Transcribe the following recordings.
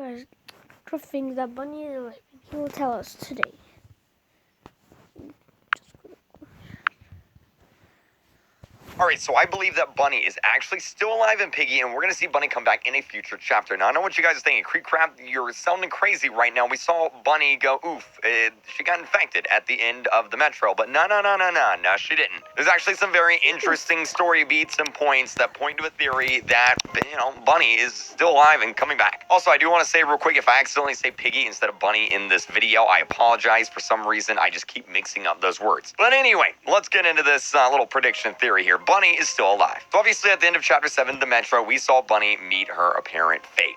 guys think that Bunny is alive. He will tell us today. Alright, so I believe that Bunny is actually still alive in Piggy, and we're going to see Bunny come back in a future chapter. Now, I know what you guys are thinking. Creep Crap, you're sounding crazy right now. We saw Bunny go, oof, she got infected at the end of the Metro, but no, she didn't. There's actually some very interesting story beats and points that point to a theory that, Bunny is still alive and coming back. Also, I do want to say real quick, if I accidentally say Piggy instead of Bunny in this video, I apologize. For some reason, I just keep mixing up those words. But anyway, let's get into this little prediction theory here. Bunny is still alive. So obviously at the end of chapter 7, the Metro, we saw Bunny meet her apparent fate.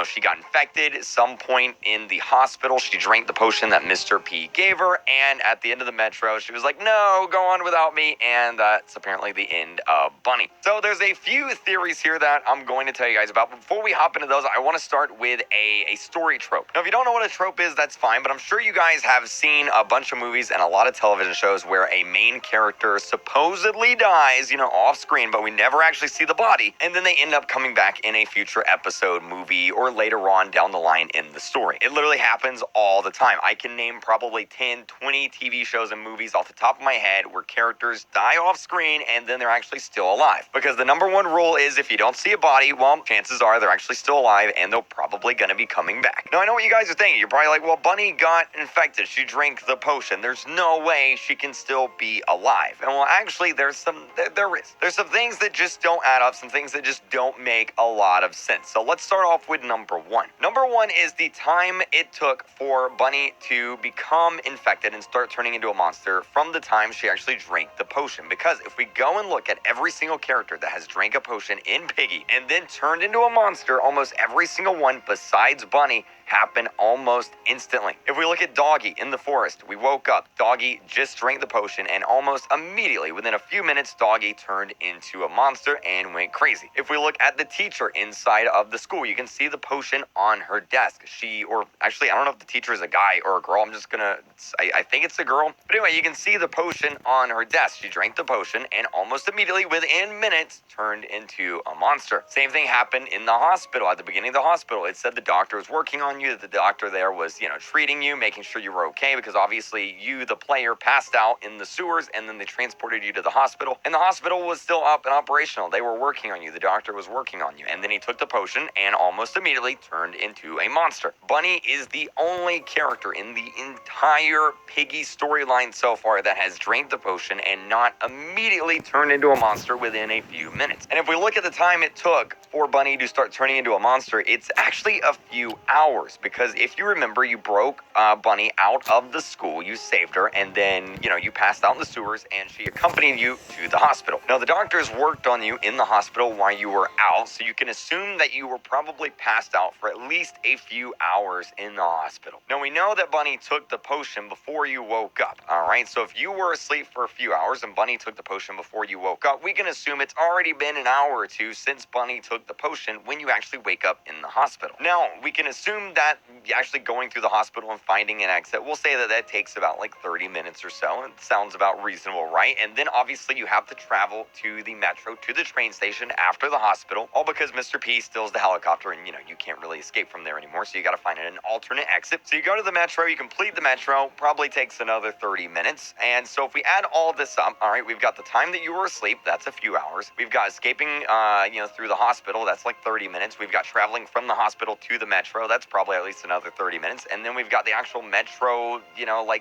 She got infected at some point in the hospital. She drank the potion that Mr. P gave her, and at the end of the Metro, she was like, no, go on without me, and that's apparently the end of Bunny. So there's a few theories here that I'm going to tell you guys about. Before we hop into those, I want to start with a story trope. Now, if you don't know what a trope is, that's fine, but I'm sure you guys have seen a bunch of movies and a lot of television shows where a main character supposedly dies, off screen, but we never actually see the body, and then they end up coming back in a future episode, movie, or later on down the line in the story. It literally happens all the time. I can name probably 10, 20 TV shows and movies off the top of my head where characters die off screen and then they're actually still alive. Because the number one rule is if you don't see a body, well, chances are they're actually still alive and they're probably going to be coming back. Now, I know what you guys are thinking. You're probably like, well, Bunny got infected. She drank the potion. There's no way she can still be alive. And well, actually, there is. There's some things that just don't add up, some things that just don't make a lot of sense. So let's start off with number one. Number one is the time it took for Bunny to become infected and start turning into a monster from the time she actually drank the potion. Because if we go and look at every single character that has drank a potion in Piggy and then turned into a monster, almost every single one besides Bunny happen almost instantly. If we look at Doggy in the forest, we woke up, Doggy just drank the potion, and almost immediately, within a few minutes, Doggy turned into a monster and went crazy. If we look at the teacher inside of the school, you can see the potion on her desk. I don't know if the teacher is a guy or a girl. I think it's a girl. But anyway, you can see the potion on her desk. She drank the potion and almost immediately, within minutes, turned into a monster. Same thing happened in the hospital. At the beginning of the hospital, it said the doctor was working on you, that the doctor there was, treating you, making sure you were okay, because obviously you, the player, passed out in the sewers, and then they transported you to the hospital, and the hospital was still up and operational. They were working on you. The doctor was working on you, and then he took the potion and almost immediately turned into a monster. Bunny is the only character in the entire Piggy storyline so far that has drank the potion and not immediately turned into a monster within a few minutes. And if we look at the time it took for Bunny to start turning into a monster, it's actually a few hours, because if you remember, you broke Bunny out of the school, you saved her, and then, you passed out in the sewers, and she accompanied you to the hospital. Now, the doctors worked on you in the hospital while you were out, so you can assume that you were probably passed out for at least a few hours in the hospital. Now, we know that Bunny took the potion before you woke up, alright? So if you were asleep for a few hours and Bunny took the potion before you woke up, we can assume it's already been an hour or two since Bunny took the potion when you actually wake up in the hospital. Now, we can assume that actually going through the hospital and finding an exit, we'll say that takes about like 30 minutes or so. It sounds about reasonable, right? And then obviously you have to travel to the Metro, to the train station after the hospital, all because Mr. P steals the helicopter and, you can't really escape from there anymore, so you gotta find an alternate exit. So you go to the Metro, you complete the Metro, probably takes another 30 minutes. And so if we add all this up, all right, we've got the time that you were asleep, that's a few hours. We've got escaping, through the hospital, that's like 30 minutes. We've got traveling from the hospital to the Metro, that's probably at least another 30 minutes. And then we've got the actual Metro,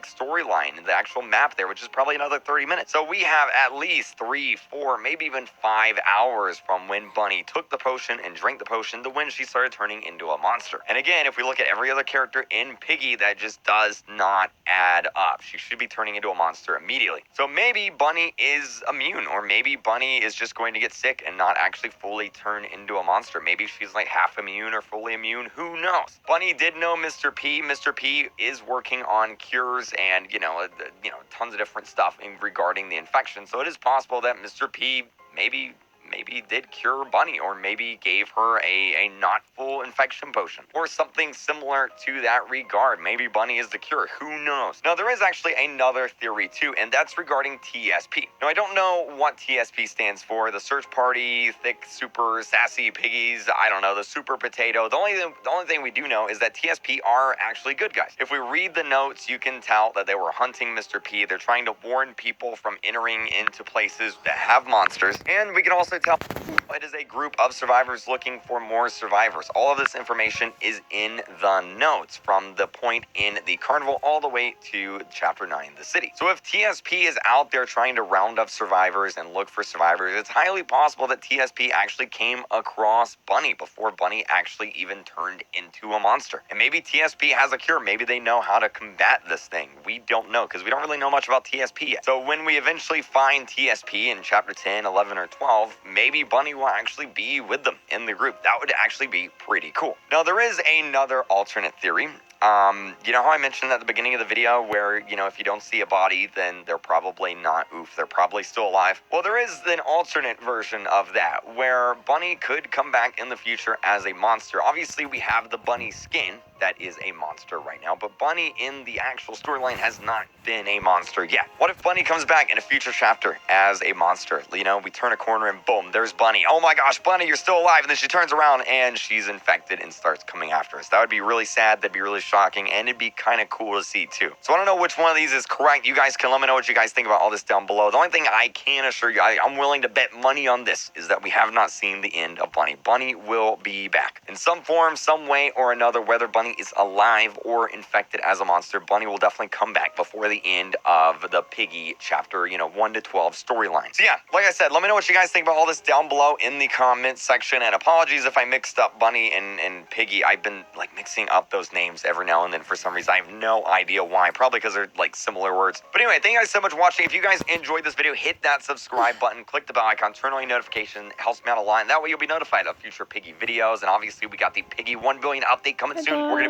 storyline and the actual map there, which is probably another 30 minutes. So we have at least 3, 4, maybe even 5 hours from when Bunny took the potion and drank the potion to when she started turning into a monster. And again, if we look at every other character in Piggy, that just does not add up. She should be turning into a monster immediately. So maybe Bunny is immune, or maybe Bunny is just going to get sick and not actually fully turn into a monster. Maybe she's like half immune or fully immune. Who knows? Bunny did know Mr. P. Mr. P is working on cures and, tons of different stuff regarding the infection. So it is possible that Mr. P maybe maybe did cure Bunny, or maybe gave her a not full infection potion, or something similar to that regard. Maybe Bunny is the cure. Who knows? Now, there is actually another theory too, and that's regarding TSP. Now, I don't know what TSP stands for. The Search Party, Thick Super Sassy Piggies, I don't know, the Super Potato. The only thing we do know is that TSP are actually good guys. If we read the notes, you can tell that they were hunting Mr. P. They're trying to warn people from entering into places that have monsters. And we can also tell it is a group of survivors looking for more survivors. All of this information is in the notes from the point in the carnival all the way to chapter 9, the city. So if TSP is out there trying to round up survivors and look for survivors, it's highly possible that TSP actually came across Bunny before Bunny actually even turned into a monster. And maybe TSP has a cure. Maybe they know how to combat this thing. We don't know, because we don't really know much about TSP yet. So when we eventually find TSP in chapter 10, 11, or 12, maybe Bunny will actually be with them in the group. That would actually be pretty cool. Now, there is another alternate theory. You know how I mentioned at the beginning of the video where, if you don't see a body, then they're probably not oof, they're probably still alive? Well, there is an alternate version of that where Bunny could come back in the future as a monster. Obviously, we have the Bunny skin that is a monster right now, but Bunny in the actual storyline has not been a monster yet. What if Bunny comes back in a future chapter as a monster? We turn a corner and boom, there's Bunny. Oh my gosh, Bunny, you're still alive. And then she turns around and she's infected and starts coming after us. That would be really sad. That'd be really shocking, and it'd be kind of cool to see too. So I don't know which one of these is correct. You guys can let me know what you guys think about all this down below. The only thing I can assure you, I'm willing to bet money on this, is that we have not seen the end of Bunny. Bunny will be back in some form, some way or another. Whether Bunny is alive or infected as a monster, Bunny will definitely come back before the end of the Piggy chapter 1 to 12 storyline. So yeah, like I said, let me know what you guys think about all this down below in the comments section, and apologies if I mixed up Bunny and Piggy. I've been mixing up those names every now and then for some reason. I have no idea why. Probably because they're similar words. But anyway, thank you guys so much for watching. If you guys enjoyed this video, hit that subscribe button, click the bell icon, turn on your notification. It helps me out a lot. And that way you'll be notified of future Piggy videos. And obviously we got the Piggy 1 billion update coming soon. We're going to be